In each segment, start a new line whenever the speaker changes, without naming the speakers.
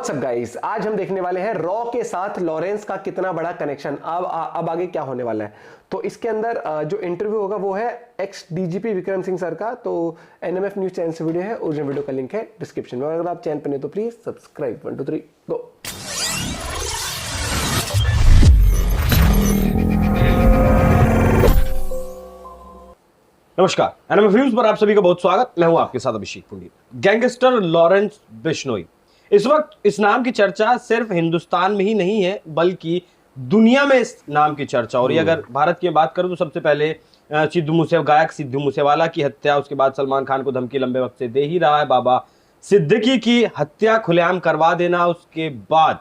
WhatsApp guys, आज हम देखने वाले हैं रॉ के साथ लॉरेंस का कितना बड़ा कनेक्शन। अब आगे क्या होने वाला है, तो इसके अंदर जो इंटरव्यू होगा वो है x DGP Vikram Singh sir का। तो एनएमएफ न्यूज चैनल से वीडियो है, ओरिजिनल वीडियो का लिंक है डिस्क्रिप्शन में। अगर आप चैनल पर नहीं तो प्लीज सब्सक्राइब। 1 2 3 गो।
नमस्कार, एनएमएफ न्यूज पर आप सभी का बहुत स्वागत। मैं हूं आपके साथ अभिषेक पंडित। गैंगस्टर लॉरेंस बिश्नोई, इस वक्त इस नाम की चर्चा सिर्फ हिंदुस्तान में ही नहीं है बल्कि दुनिया में इस नाम की चर्चा हो रही है। अगर भारत की बात करूं तो सबसे पहले गायक सिद्धू मूसेवाला की हत्या, उसके बाद सलमान खान को धमकी लंबे वक्त से दे ही रहा है। बाबा सिद्दीकी की हत्या खुलेआम करवा देना, उसके बाद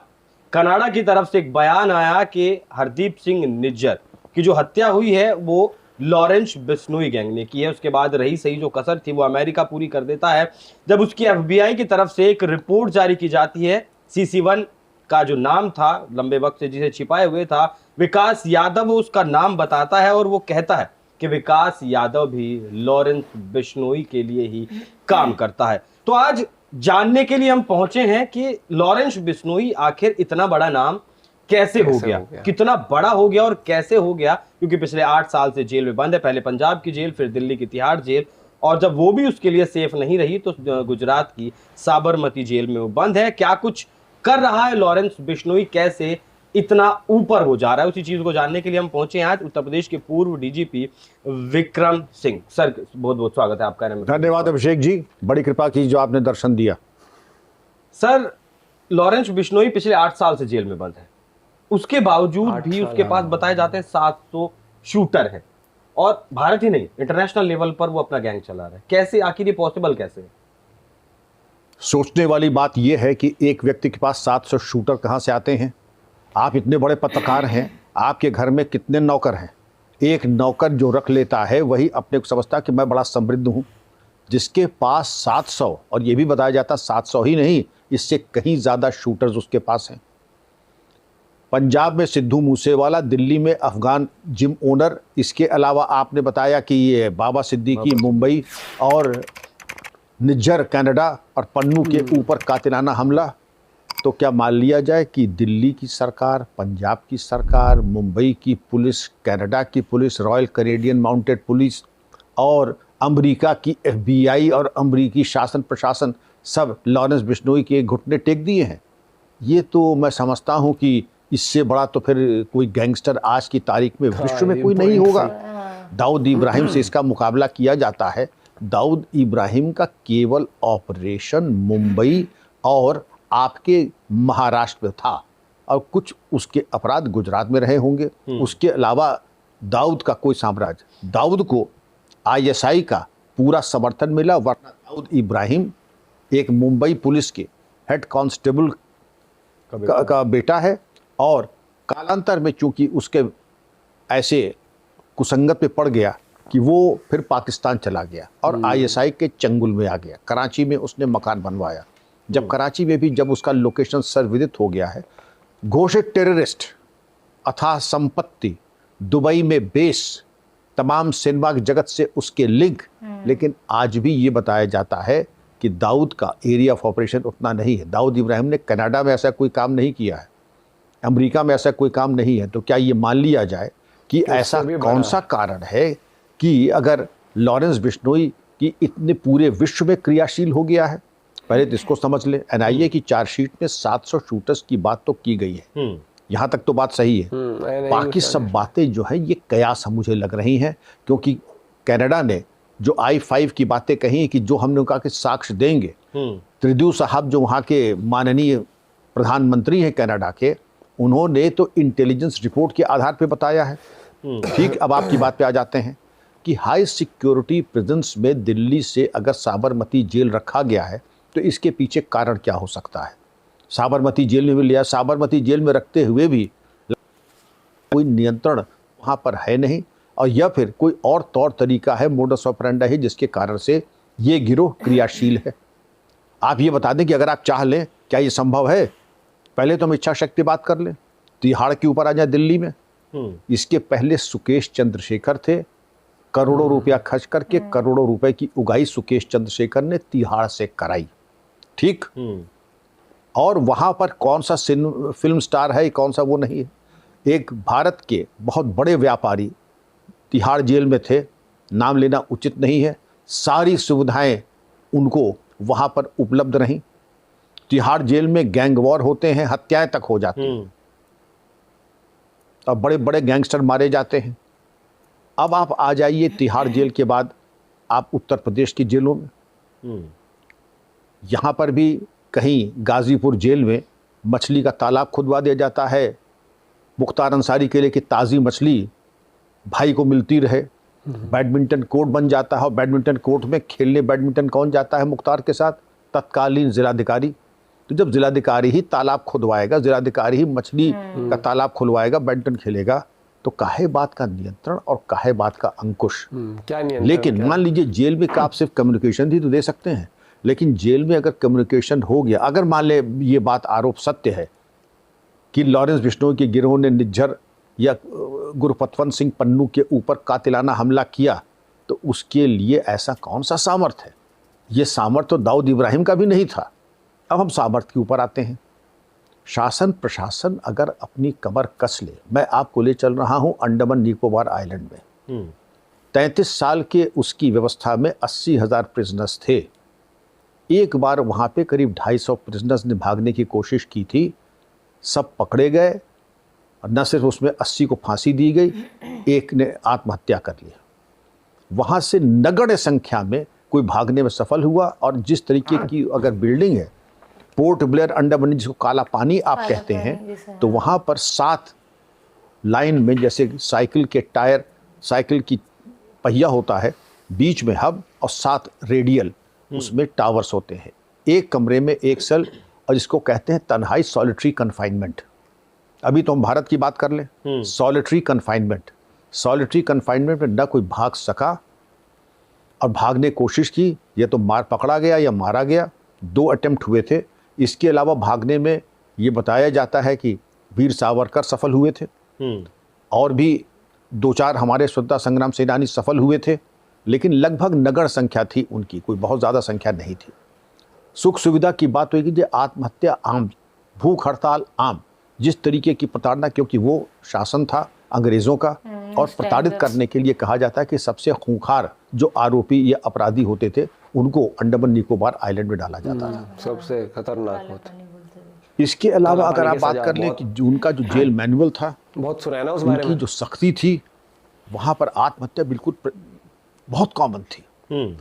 कनाडा की तरफ से एक बयान आया कि हरदीप सिंह निज्जर की जो हत्या हुई है वो लॉरेंस बिश्नोई गैंग ने की है। उसके बाद रही सही जो कसर थी वो अमेरिका पूरी कर देता है जब उसकी एफबीआई की तरफ से एक रिपोर्ट जारी की जाती है। CC1 का जो नाम था लंबे वक्त से जिसे छिपाए हुए था विकास यादव, वो उसका नाम बताता है और वो कहता है कि विकास यादव भी लॉरेंस बिश्नोई के लिए ही काम करता है। तो आज जानने के लिए हम पहुंचे हैं कि लॉरेंस बिश्नोई आखिर इतना बड़ा नाम कैसे हो गया, कितना बड़ा हो गया और कैसे हो गया, क्योंकि पिछले 8 साल से जेल में बंद है। पहले पंजाब की जेल, फिर दिल्ली की तिहाड़ जेल, और जब वो भी उसके लिए सेफ नहीं रही तो गुजरात की साबरमती जेल में वो बंद है। क्या कुछ कर रहा है लॉरेंस बिश्नोई, कैसे इतना ऊपर हो जा रहा है, उसी चीज को जानने के लिए हम पहुंचे आज उत्तर प्रदेश के पूर्व डीजीपी विक्रम सिंह सर। बहुत बहुत स्वागत है आपका।
धन्यवाद अभिषेक जी, बड़ी कृपा की जो आपने दर्शन दिया।
सर, लॉरेंस बिश्नोई पिछले 8 साल से जेल में बंद है, उसके बावजूद भी उसके पास बताए जाते हैं 700 शूटर हैं, और भारत ही नहीं इंटरनेशनल लेवल पर वो अपना गैंग चला रहा है। कैसे, आखिर ये पॉसिबल कैसे है?
सोचने वाली बात यह है कि एक व्यक्ति के पास 700 शूटर कहां से आते हैं। आप इतने बड़े पत्रकार हैं, आपके घर में कितने नौकर हैं? एक नौकर जो रख लेता है वही अपने को समझता कि मैं बड़ा समृद्ध हूं। जिसके पास 700, और ये भी बताया जाता 700 ही नहीं, इससे कहीं ज्यादा शूटर्स उसके पास हैं। पंजाब में सिद्धू मूसेवाला, दिल्ली में अफगान जिम ओनर, इसके अलावा आपने बताया कि ये बाबा सिद्दीकी मुंबई, और निज्जर कनाडा, और पन्नू के ऊपर कातिलाना हमला। तो क्या मान लिया जाए कि दिल्ली की सरकार, पंजाब की सरकार, मुंबई की पुलिस, कनाडा की police, royal Canadian mounted police और अमेरिका की FBI और अमेरिकी शासन प्रशासन सब लॉरेंस बिश्नोई के घुटने टेक दिए हैं? ये तो मैं समझता हूँ कि इससे बड़ा तो फिर कोई गैंगस्टर आज की तारीख में विश्व में कोई नहीं होगा। दाऊद इब्राहिम से इसका मुकाबला किया जाता है। दाऊद इब्राहिम का केवल ऑपरेशन मुंबई और आपके महाराष्ट्र में था, और कुछ उसके अपराध गुजरात में रहे होंगे। उसके अलावा दाऊद का कोई साम्राज्य, दाऊद को ISI का पूरा समर्थन मिला, वरना दाऊद इब्राहिम एक मुंबई पुलिस के हेड कांस्टेबल का बेटा है, और कालांतर में चूंकि उसके ऐसे कुसंगत पे पड़ गया कि वो फिर पाकिस्तान चला गया और ISI के चंगुल में आ गया। कराची में उसने मकान बनवाया। जब कराची में भी जब उसका लोकेशन सर्वविदित हो गया है, घोषित टेररिस्ट, अथाह संपत्ति, दुबई में बेस, तमाम सिनेमा जगत से उसके लिंक, लेकिन आज भी ये बताया जाता है कि दाऊद का एरिया ऑफ ऑपरेशन उतना नहीं है। दाऊद इब्राहिम ने कनाडा में ऐसा कोई काम नहीं किया है, अमेरिका में ऐसा कोई काम नहीं है। तो क्या ये मान लिया जाए कि ऐसा कौन सा कारण है कि अगर लॉरेंस बिश्नोई की इतने पूरे विश्व में क्रियाशील हो गया है? पहले तो इसको समझ ले। NIA की चार्जशीट में 700 शूटर्स की बात तो की गई है, यहाँ तक तो बात सही है। बाकी सब बातें जो है ये कयास मुझे लग रही हैं, क्योंकि कनाडा ने जो I-5 की बातें कही कि जो हमने कहा कि साक्ष्य देंगे, त्रिदेव साहब जो वहाँ के माननीय प्रधानमंत्री हैं कनाडा के, उन्होंने तो इंटेलिजेंस रिपोर्ट के आधार पे बताया है। ठीक, अब आपकी बात पे आ जाते हैं कि हाई सिक्योरिटी प्रिजन्स में दिल्ली से अगर साबरमती जेल रखा गया है तो इसके पीछे कारण क्या हो सकता है? साबरमती जेल में भी लिया, साबरमती जेल में रखते हुए भी कोई नियंत्रण वहाँ पर है नहीं, और या फिर कोई और तौर तरीका है, मोडस ऑपरेंडा है, जिसके कारण से ये गिरोह क्रियाशील है। आप ये बता दें कि अगर आप चाह लें, क्या ये संभव है? पहले तो हम इच्छा शक्ति बात कर लें, तिहाड़ के ऊपर आ जाए दिल्ली में। इसके पहले सुकेश चंद्रशेखर थे, करोड़ों रुपया खर्च करके करोड़ों रुपए की उगाई सुकेश चंद्रशेखर ने तिहाड़ से कराई। ठीक, और वहाँ पर कौन सा फिल्म स्टार है, कौन सा वो नहीं है। एक भारत के बहुत बड़े व्यापारी तिहाड़ जेल में थे, नाम लेना उचित नहीं है, सारी सुविधाएं उनको वहाँ पर उपलब्ध रहीं। तिहाड़ जेल में गैंग वॉर होते हैं, हत्याएं तक हो जाती हैं और बड़े बड़े गैंगस्टर मारे जाते हैं। अब आप आ जाइए तिहाड़ जेल के बाद आप उत्तर प्रदेश की जेलों में। यहाँ पर भी कहीं गाजीपुर जेल में मछली का तालाब खुदवा दिया जाता है मुख्तार अंसारी के लिए कि ताज़ी मछली भाई को मिलती रहे। बैडमिंटन कोर्ट बन जाता है और बैडमिंटन कोर्ट में खेलने बैडमिंटन कौन जाता है मुख्तार के साथ? तत्कालीन जिलाधिकारी। तो जब जिलाधिकारी ही तालाब खुदवाएगा, जिलाधिकारी ही मछली का तालाब खुलवाएगा, बैडमिंटन खेलेगा, तो काहे बात का नियंत्रण और काहे बात का अंकुश?
क्या नियंत्रण?
लेकिन मान लीजिए जेल में आप सिर्फ कम्युनिकेशन ही तो दे सकते हैं, लेकिन जेल में अगर कम्युनिकेशन हो गया, अगर मान ले ये बात आरोप सत्य है कि लॉरेंस बिश्नोई के गिरोह ने निज्जर या गुरपतवंत सिंह पन्नू के ऊपर कातिलाना हमला किया, तो उसके लिए ऐसा कौन सा सामर्थ्य है? ये सामर्थ्य तो दाऊद इब्राहिम का भी नहीं था। अब हम सामर्थ्य के ऊपर आते हैं। शासन प्रशासन अगर अपनी कमर कस ले, मैं आपको ले चल रहा हूं अंडमान निकोबार आइलैंड में 33 साल के उसकी व्यवस्था में 80,000 प्रिजनर्स थे। एक बार वहां पे करीब 250 प्रिजनर्स ने भागने की कोशिश की थी, सब पकड़े गए और न सिर्फ उसमें 80 को फांसी दी गई, एक ने आत्महत्या कर लिया। वहां से नगण्य संख्या में कोई भागने में सफल हुआ। और जिस तरीके की अगर बिल्डिंग है पोर्ट ब्लेयर अंडमान, जिसको काला पानी आप कहते हैं, तो वहां पर 7 लाइन में, जैसे साइकिल के टायर, साइकिल की पहिया होता है, बीच में हब और 7 रेडियल उसमें टावर्स होते हैं। एक कमरे में एक सेल, और जिसको कहते हैं तन्हाई, सॉलिटरी कन्फाइनमेंट। अभी तो हम भारत की बात कर लें, सॉलिटरी कन्फाइनमेंट। सॉलिटरी कन्फाइनमेंट में न कोई भाग सका, और भागने कोशिश की, या तो मार पकड़ा गया या मारा गया। 2 अटेम्प्ट हुए थे। इसके अलावा भागने में ये बताया जाता है कि वीर सावरकर सफल हुए थे, और भी 2-4 हमारे स्वतंत्रता संग्राम सेनानी सफल हुए थे, लेकिन लगभग नगण्य संख्या थी उनकी, कोई बहुत ज़्यादा संख्या नहीं थी। सुख सुविधा की बात होगी, जो आत्महत्या आम, भूख हड़ताल आम, जिस तरीके की प्रताड़ना, क्योंकि वो शासन था अंग्रेज़ों का, और प्रताड़ित करने के लिए कहा जाता है कि सबसे खूंखार जो आरोपी या अपराधी होते थे उनको अंडमान निकोबार आइलैंड में डाला जाता था।
सबसे खतरनाक होता।
इसके अलावा अगर आप बात कर लें कि उनका जो जेल मैनुअल था,
बहुत सुना है ना उस बारे
उनकी
में।
जो सख्ती थी, वहाँ पर आत्महत्या बिल्कुल बहुत कॉमन थी।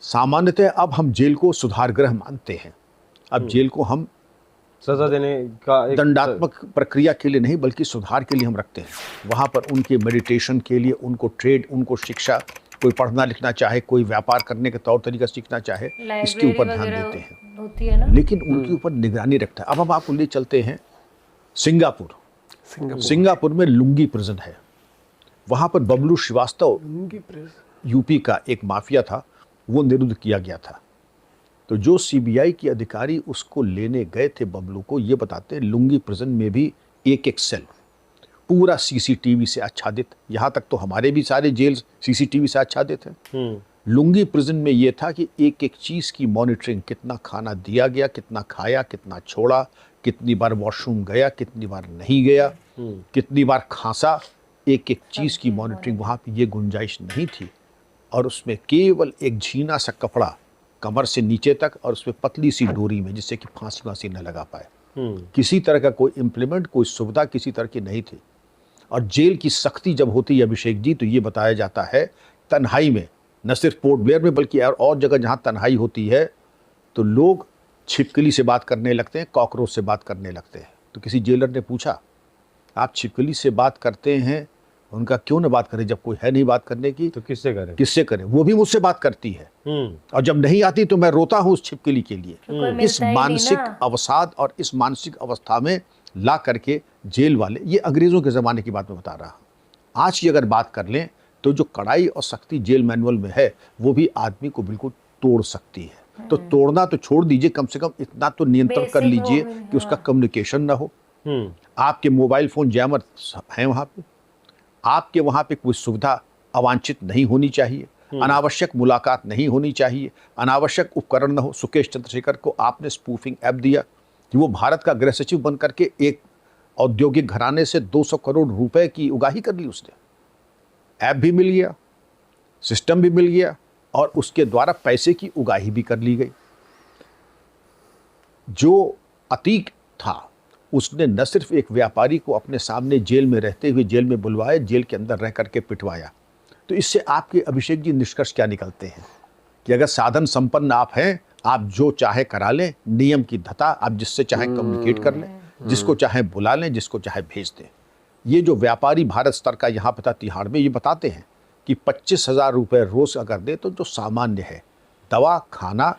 सामान्यतः अब हम जेल को सुधार गृह मानते हैं। अब जेल को हम
सजा देने का एक
दंडात्मक प्रक्रिया के लिए नहीं, बल्कि सुधार के लिए हम रखते हैं। वहाँ पर उनके मेडिटेशन के लिए, उनको ट्रेड, उनको शिक्षा, कोई पढ़ना लिखना चाहे, कोई व्यापार करने के तौर तरीका सीखना चाहे, इसके ऊपर ध्यान देते हैं,
होती है ना?
लेकिन उनके ऊपर निगरानी रखता है। अब हम आपको ले चलते हैं सिंगापुर। सिंगापुर में लुंगी प्रिजन है। वहाँ पर बबलू श्रीवास्तव, यूपी का एक माफिया था, वो निरुद्ध किया गया था। तो जो सीबीआई के अधिकारी उसको लेने गए थे बबलू को, ये बताते हैं लुंगी प्रिजन में भी एक सेल पूरा सीसीटीवी से आच्छादित। यहाँ तक तो हमारे भी सारे जेल सीसीटीवी से आच्छादित हैं। लुंगी प्रिजन में ये था कि एक एक चीज़ की मॉनिटरिंग, कितना खाना दिया गया, कितना खाया, कितना छोड़ा, कितनी बार वॉशरूम गया, कितनी बार नहीं गया, कितनी बार खांसा, एक एक चीज़ की मॉनिटरिंग। वहाँ पे ये गुंजाइश नहीं थी। और उसमें केवल एक झीना सा कपड़ा कमर से नीचे तक, और उसमें पतली सी डोरी में, जिससे कि फांसी वांसी न लगा पाए। किसी तरह का कोई इम्प्लीमेंट, कोई सुविधा किसी तरह की नहीं थी। और जेल की सख्ती जब होती है अभिषेक जी, तो ये बताया जाता है तन्हाई में, न सिर्फ पोर्ट ब्लेयर में बल्कि और जगह जहाँ तन्हाई होती है, तो लोग छिपकली से बात करने लगते हैं, कॉकरोच से बात करने लगते हैं। तो किसी जेलर ने पूछा, आप छिपकली से बात करते हैं, उनका क्यों न बात करें, जब कोई है नहीं बात करने की
तो किससे करें?
किससे करें? वो भी मुझसे बात करती है, और जब नहीं आती तो मैं रोता हूँ उस छिपकली के लिए। इस मानसिक अवसाद और इस मानसिक अवस्था में ला करके जेल वाले, ये अंग्रेजों के ज़माने की बात मैं बता रहा हूँ। आज की अगर बात कर लें तो जो कड़ाई और सख्ती जेल मैनुअल में है, वो भी आदमी को बिल्कुल तोड़ सकती है। तो तोड़ना तो छोड़ दीजिए, कम से कम इतना तो नियंत्रण कर लीजिए कि उसका कम्युनिकेशन ना हो। आपके मोबाइल फ़ोन जैमर हैं वहाँ पे, आपके वहाँ पे कोई सुविधा अवांछित नहीं होनी चाहिए, अनावश्यक मुलाकात नहीं होनी चाहिए, अनावश्यक उपकरण न हो। सुकेश चंद्रशेखर को आपने स्पूफिंग ऐप दिया, कि वो भारत का गृह सचिव बन करके एक औद्योगिक घराने से 200 करोड़ रुपए की उगाही कर ली उसने। ऐप भी मिल गया, सिस्टम भी मिल गया और उसके द्वारा पैसे की उगाही भी कर ली गई। जो अतीक था उसने न सिर्फ एक व्यापारी को अपने सामने जेल में रहते हुए जेल में बुलवाया, जेल के अंदर रह करके पिटवाया। तो इससे आपके अभिषेक जी निष्कर्ष क्या निकलते हैं कि अगर साधन संपन्न आप हैं, आप जो चाहे करा लें, नियम की धता, आप जिससे चाहे कम्युनिकेट कर लें, जिसको चाहे बुला लें, जिसको चाहे भेज दें। ये जो व्यापारी भारत स्तर का यहाँ पता तिहाड़ में ये बताते हैं कि 25,000 रुपये रोज अगर दे तो जो सामान्य है, दवा खाना,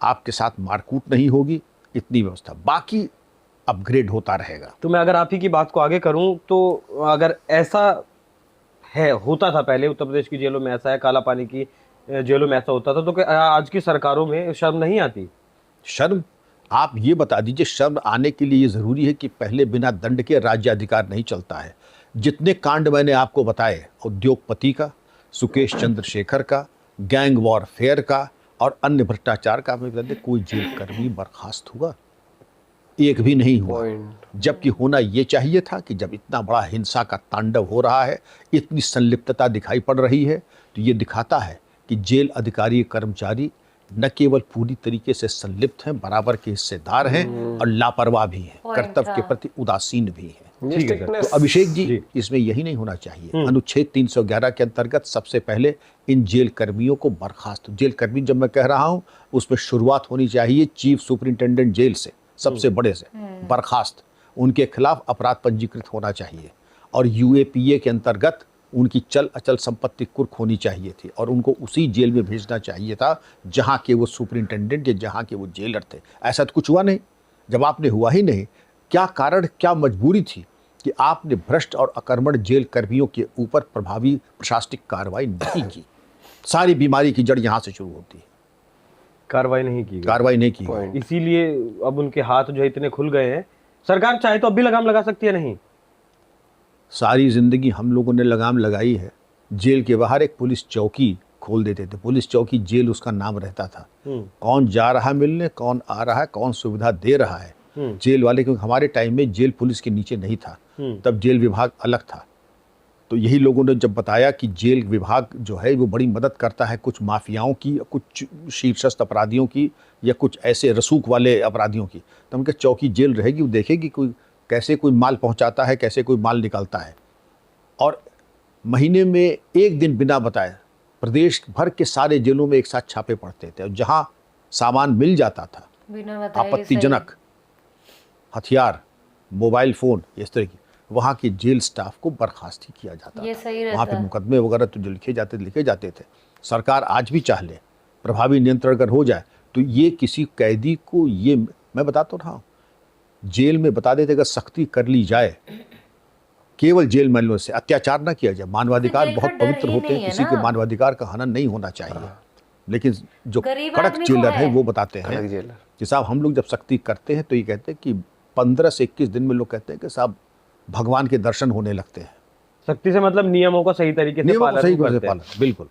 आपके साथ मारकूट नहीं होगी, इतनी व्यवस्था, बाकी अपग्रेड होता रहेगा।
तो मैं अगर आप ही की बात को आगे करूं तो अगर ऐसा है, होता था पहले उत्तर प्रदेश की जेलों में ऐसा है, काला पानी की जेलों में ऐसा होता था, तो क्या आज की सरकारों में शर्म नहीं आती?
शर्म, आप ये बता दीजिए, शर्म आने के लिए ये जरूरी है कि पहले बिना दंड के राज्य अधिकार नहीं चलता है। जितने कांड मैंने आपको बताए, उद्योगपति का, सुकेश चंद्रशेखर का, गैंग वॉरफेयर का और अन्य भ्रष्टाचार का, मैं बता दें, कोई जेल कर्मी बर्खास्त हुआ? एक भी नहीं हुआ। जबकि होना ये चाहिए था कि जब इतना बड़ा हिंसा का तांडव हो रहा है, इतनी संलिप्तता दिखाई पड़ रही है, तो ये दिखाता है कि जेल अधिकारी कर्मचारी न केवल पूरी तरीके से संलिप्त हैं, बराबर के हिस्सेदार हैं और लापरवाह भी हैं, कर्तव्य के प्रति उदासीन भी हैं।
ठीक है सर।
तो अभिषेक जी, इसमें यही नहीं होना चाहिए। अनुच्छेद 311 के अंतर्गत सबसे पहले इन जेल कर्मियों को बर्खास्त, जेल कर्मी जब मैं कह रहा हूं उसमें शुरुआत होनी चाहिए चीफ सुपरिंटेंडेंट जेल से, सबसे बड़े से बर्खास्त, उनके खिलाफ अपराध पंजीकृत होना चाहिए और यूएपीए के अंतर्गत उनकी चल अचल संपत्ति कुर्क होनी चाहिए थी और उनको उसी जेल में भेजना चाहिए था जहां के वो सुपरिंटेंडेंट या जहां के वो जेलर थे। ऐसा तो कुछ हुआ नहीं। जब आपने हुआ ही नहीं, क्या कारण, क्या मजबूरी थी कि आपने भ्रष्ट और अकर्मण जेल कर्मियों के ऊपर प्रभावी प्रशासनिक कार्रवाई नहीं की? सारी बीमारी की जड़ यहां से शुरू होती है।
कार्रवाई नहीं की,
कार्रवाई नहीं की,
इसीलिए अब उनके हाथ जो है इतने खुल गए हैं। सरकार चाहे तो अब भी लगाम लगा सकती है, नहीं?
सारी जिंदगी हम लोगों ने लगाम लगाई है। जेल के बाहर एक पुलिस चौकी खोल देते थे, पुलिस चौकी जेल उसका नाम रहता था। कौन जा रहा है मिलने, कौन आ रहा है, कौन सुविधा दे रहा है, जेल वाले। क्योंकि हमारे टाइम में जेल पुलिस के नीचे नहीं था, तब जेल विभाग अलग था। तो यही लोगों ने जब बताया कि जेल विभाग जो है वो बड़ी मदद करता है कुछ माफियाओं की, कुछ शीर्षस्थ अपराधियों की या कुछ ऐसे रसूख वाले अपराधियों की, तो उनके चौकी जेल रहेगी, वो देखेगी कोई कैसे कोई माल पहुंचाता है, कैसे कोई माल निकालता है। और महीने में एक दिन बिना बताए प्रदेश भर के सारे जेलों में एक साथ छापे पड़ते थे और जहां सामान मिल जाता था आपत्तिजनक, हथियार, मोबाइल फोन, इस तरह की, वहाँ के जेल स्टाफ को बर्खास्त ही किया जाता था। वहाँ पे मुकदमे वगैरह तो जो लिखे जाते थे। सरकार आज भी चाह ले प्रभावी नियंत्रण अगर हो जाए तो ये किसी कैदी को, ये मैं बताता रहा हूँ, जेल में बता देते अगर सख्ती कर ली जाए, केवल जेल मैलों से अत्याचार ना किया जाए। मानवाधिकार बहुत पवित्र होते हैं, किसी के मानवाधिकार का हनन नहीं होना चाहिए, लेकिन जो कड़क जेलर है वो बताते हैं कि साहब हम लोग जब सख्ती करते हैं तो ये कहते हैं कि 15 से 21 दिन में लोग कहते हैं कि साहब भगवान के दर्शन होने लगते हैं।
सख्ती से मतलब नियमों का सही तरीके से पालन।
बिल्कुल।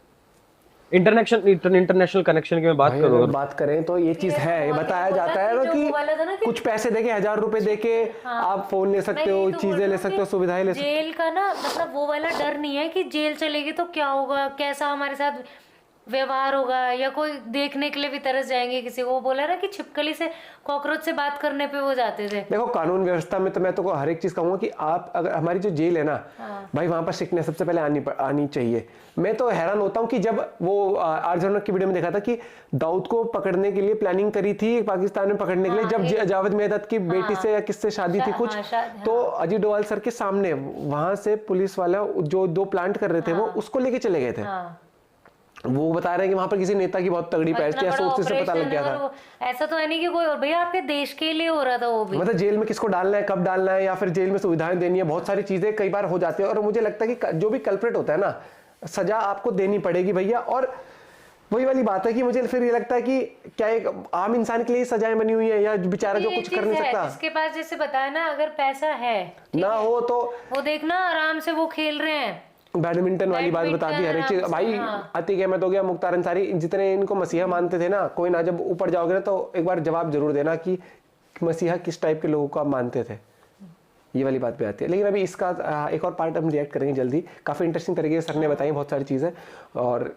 इंटरनेशनल कनेक्शन की मैं बात करूँ,
अगर बात करें तो ये चीज है, बताया जाता है ना कि कुछ पैसे देके, 1000 रुपए देके आप फोन ले सकते हो, चीजें ले सकते हो, सुविधाएं ले सकते हो।
जेल का ना मतलब वो वाला डर नहीं है कि जेल चलेगी तो क्या होगा, कैसा हमारे साथ व्यवहार होगा, या कोई देखने के लिए भी तरस जाएंगे किसी को। वो बोला ना कि छिपकली से, कॉकरोच से बात करने पे वो जाते थे।
देखो कानून व्यवस्था में तो मैं तो हर एक चीज कहूंगा कि आप अगर हमारी जो जेल है ना, भाई वहां पर स्ट्रिक्टनेस सबसे पहले आनी चाहिए। मैं तो हैरान होता हूँ कि जब वो आर जनरल की वीडियो में देखा था कि दाऊद को पकड़ने के लिए प्लानिंग करी थी पाकिस्तान में पकड़ने के लिए, जब जावेद मेहदत की बेटी से या किससे शादी थी कुछ, तो अजीत डोभाल सर के सामने वहां से पुलिस वाला जो 2 प्लांट कर रहे थे वो उसको लेके चले गए थे। वो बता रहे हैं कि वहां पर किसी नेता की बहुत तगड़ी पैर थी, सोर्सेस से पता लग गया था।
ऐसा तो है नहीं कि कोई और, भैया आपके देश के लिए हो रहा था वो भी।
मतलब जेल में किसको डालना है, कब डालना है, या फिर जेल में सुविधाएं देनी है, बहुत सारी चीजें कई बार हो जाती है। और मुझे लगता है कि जो भी कल्प्रेट होता है ना, सजा आपको देनी पड़ेगी भैया। और वही वाली बात है कि मुझे फिर ये लगता है कि क्या एक आम इंसान के लिए सजाएं बनी हुई है या बेचारा जो कुछ कर नहीं सकता,
जिसके पास जैसे बताया ना, अगर पैसा है
ना हो तो
वो देखना आराम से वो खेल रहे हैं।
बैडमिंटन वाली बात बता दी, हर एक चीज भाई। अतीक अहमद हो गया, मुख्तार अंसारी, जितने इनको मसीहा मानते थे ना, कोई ना, जब ऊपर जाओगे ना तो एक बार जवाब जरूर देना कि कि मसीहा किस टाइप के लोगों को आप मानते थे, ये वाली बात पे आती है। लेकिन अभी इसका एक और पार्ट हम रिएक्ट करेंगे जल्दी। काफ़ी इंटरेस्टिंग तरीके से सर ने बताई बहुत सारी चीज़ें, और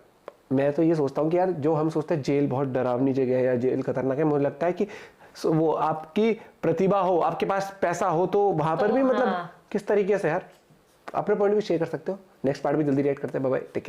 मैं तो ये सोचता हूँ कि यार जो हम सोचते हैं जेल बहुत डरावनी जगह है या जेल खतरनाक है, मुझे लगता है कि वो आपकी प्रतिभा हो, आपके पास पैसा हो, तो वहाँ पर भी मतलब किस तरीके से यार अपने पॉइंट भी शेयर कर सकते हो। नेक्स्ट पार्ट भी जल्दी रिएक्ट करते हैं। Bye bye, take care.